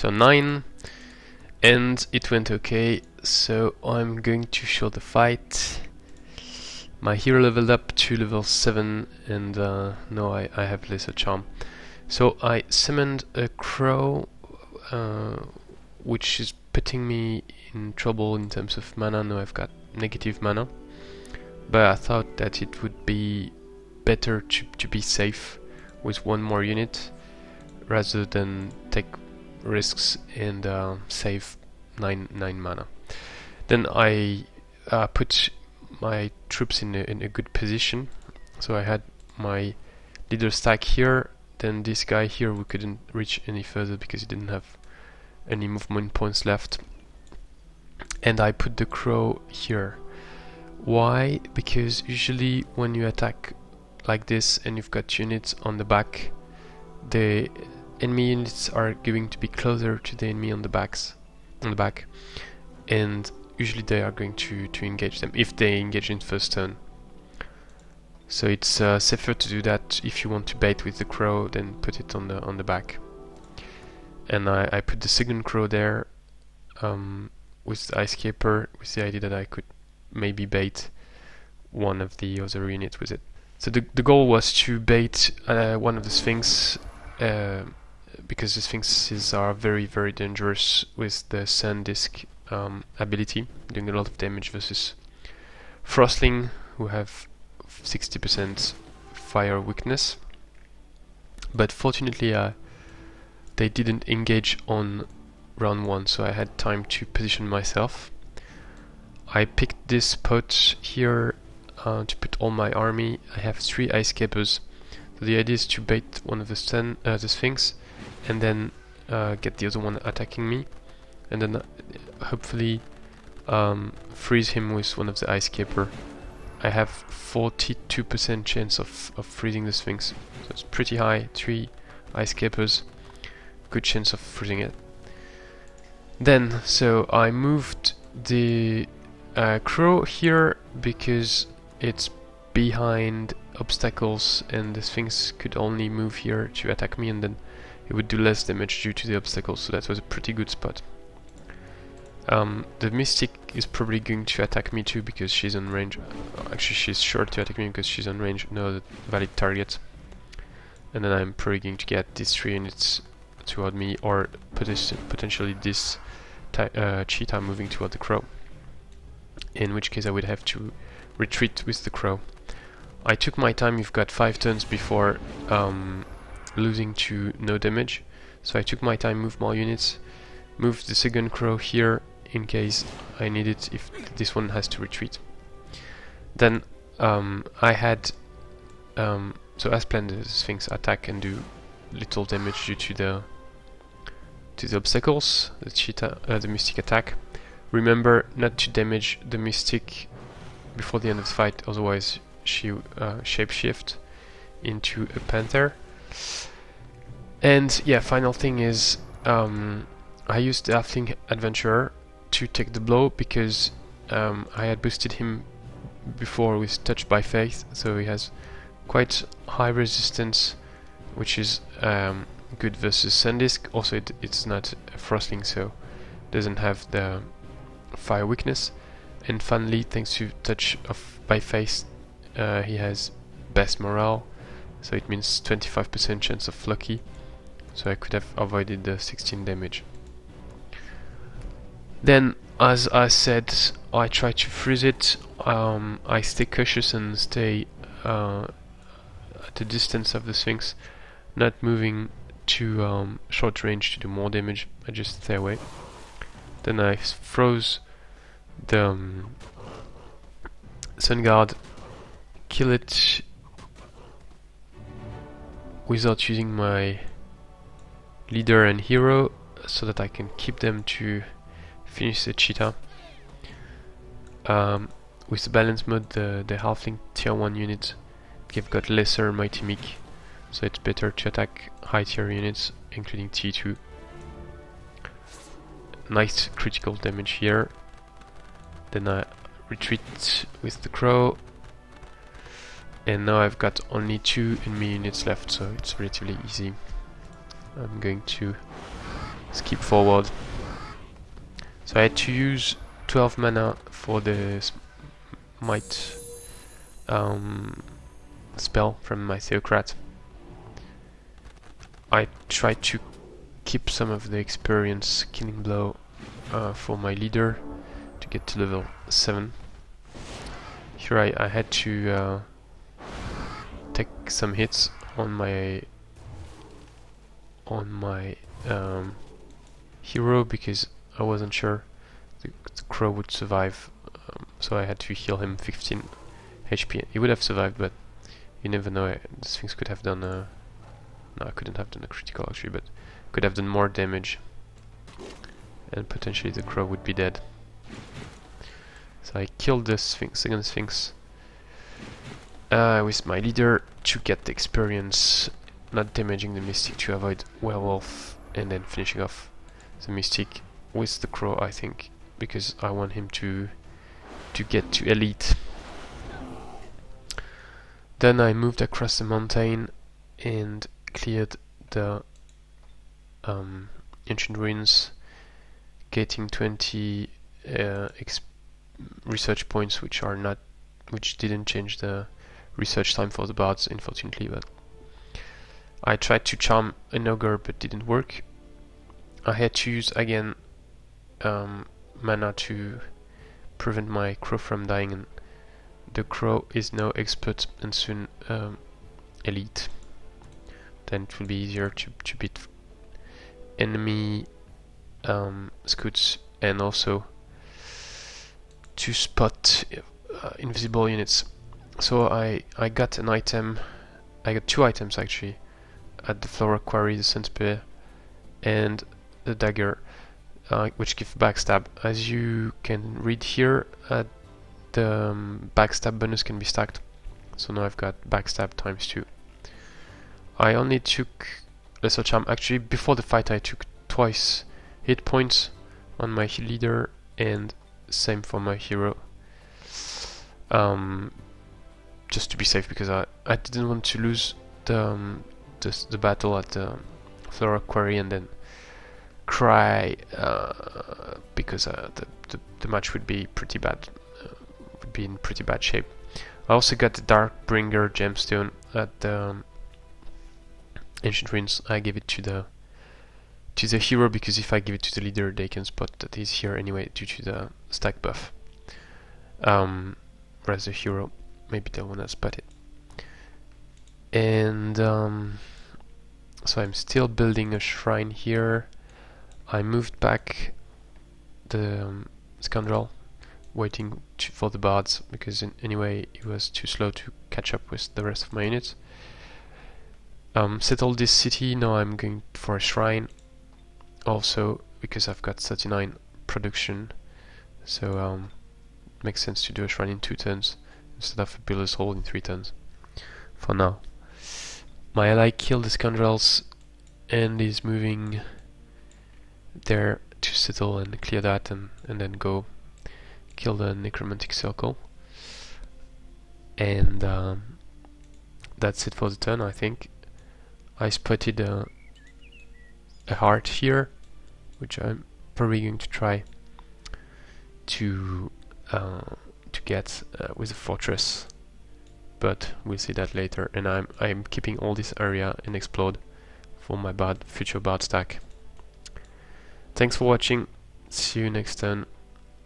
turn 9, and it went okay, so I'm going to show the fight. My hero leveled up to level 7, and now I have lesser charm. So I summoned a crow, which is putting me in trouble in terms of mana. Now I've got negative mana, but I thought that it would be better to be safe with one more unit rather than take risks and save 9 mana. Then I put my troops in a good position. So I had my leader stack here, then this guy here we couldn't reach any further because he didn't have any movement points left, and I put the crow here. Why? Because usually when you attack like this and you've got units on the back, the enemy units are going to be closer to the enemy on the back, and usually they are going to engage them if they engage in first turn. So it's safer to do that if you want to bait with the crow, then put it on the back. And I put the second crow there with the Ice Scaper, with the idea that I could maybe bait one of the other units with it. So the goal was to bait one of the Sphinx, because the Sphinxes are very dangerous with the Sand Disk ability, doing a lot of damage versus Frostling, who have 60% fire weakness. But fortunately they didn't engage on round 1, so I had time to position myself. I picked this spot here to put all my army. I have 3 Ice Scapers, so the idea is to bait one of the Sphinx and then get the other one attacking me, and then hopefully freeze him with one of the Ice Scaper. I have 42% chance of freezing the Sphinx, so it's pretty high. 3 Ice Scapers, good chance of freezing it. Then, so I moved the crow here because it's behind obstacles and the Sphinx could only move here to attack me, and then it would do less damage due to the obstacles, so that was a pretty good spot. The Mystic is probably going to attack me too because she's on range. Actually, she's sure to attack me because she's on range, no valid target. And then I'm probably going to get these 3 units toward me, or potentially this Cheetah moving toward the crow, in which case I would have to retreat with the crow. I took my time. You've got 5 turns before losing to no damage, so I took my time, moved more units, moved the second crow here in case I need it if this one has to retreat. Then I had so as planned, the Sphinx attack and do little damage due to the obstacles. The Cheetah, the Mystic attack. Remember not to damage the Mystic before the end of the fight, otherwise she shapeshift into a panther. And yeah, final thing is I used the Halfling Adventurer to take the blow because I had boosted him before with Touch by Faith, so he has quite high resistance, which is good versus Sandisk. Also it's not a Frostling, so doesn't have the fire weakness. And finally, thanks to Touch by Faith, he has best morale, so it means 25% chance of lucky, so I could have avoided the 16 damage. Then, as I said, I try to freeze it. I stay cautious and stay at the distance of the Sphinx, not moving to short range to do more damage. I just stay away. Then I froze the Sunguard, kill it without using my leader and hero, so that I can keep them to finish the Cheetah. With the balance mode, the Halfling tier 1 units, they've got lesser Mighty Meek, so it's better to attack high tier units, including T2. Nice critical damage here. Then I retreat with the crow, and now I've got only 2 enemy units left, so it's relatively easy. I'm going to skip forward. So I had to use 12 mana for the might spell from my Theocrat. I tried to keep some of the experience killing blow for my leader to get to level 7. Here I had to take some hits on my hero because I wasn't sure the crow would survive, so I had to heal him 15 HP. He would have survived, but you never know. The Sphinx could have done no, I couldn't have done a critical actually, but could have done more damage, and potentially the crow would be dead. So I killed the second Sphinx with my leader to get the experience, not damaging the Mystic to avoid Werewolf, and then finishing off the Mystic with the crow, I think, because I want him to get to Elite. Then I moved across the mountain and cleared the ancient ruins, getting 20 research points, which didn't change the research time for the bards, unfortunately. But I tried to charm an ogre, but didn't work. I had to use again mana to prevent my crow from dying, and the crow is now expert and soon elite. Then it will be easier to beat enemy scouts, and also to spot invisible units. So I got an item, I got 2 items actually, at the Flora Quarry, the Sun Spear and the dagger, which give backstab. As you can read here, the backstab bonus can be stacked, so now I've got backstab ×2. I only took lesser charm. Actually, before the fight I took twice hit points on my leader, and same for my hero, just to be safe, because I didn't want to lose the battle at the Flora Quarry and then cry because the match would be pretty bad, would be in pretty bad shape. I also got the Darkbringer gemstone at the Ancient Ruins. I gave it to the hero because if I give it to the leader, they can spot that he's here anyway due to the stack buff. Whereas the hero, maybe they wanna spot it. And so I'm still building a shrine here. I moved back the Scoundrel, waiting for the bards, because anyway it was too slow to catch up with the rest of my units. Settled this city. Now I'm going for a shrine, also because I've got 39 production, so it makes sense to do a shrine in 2 turns instead of a builder's hall in 3 turns for now. My ally killed the Scoundrels and is moving there to settle and clear that, and then go kill the Necromantic Circle. And that's it for the turn, I think. I spotted a heart here, which I'm probably going to try to get with a fortress, but we'll see that later. And I'm keeping all this area and explode for my future bard stack. Thanks for watching. See you next turn.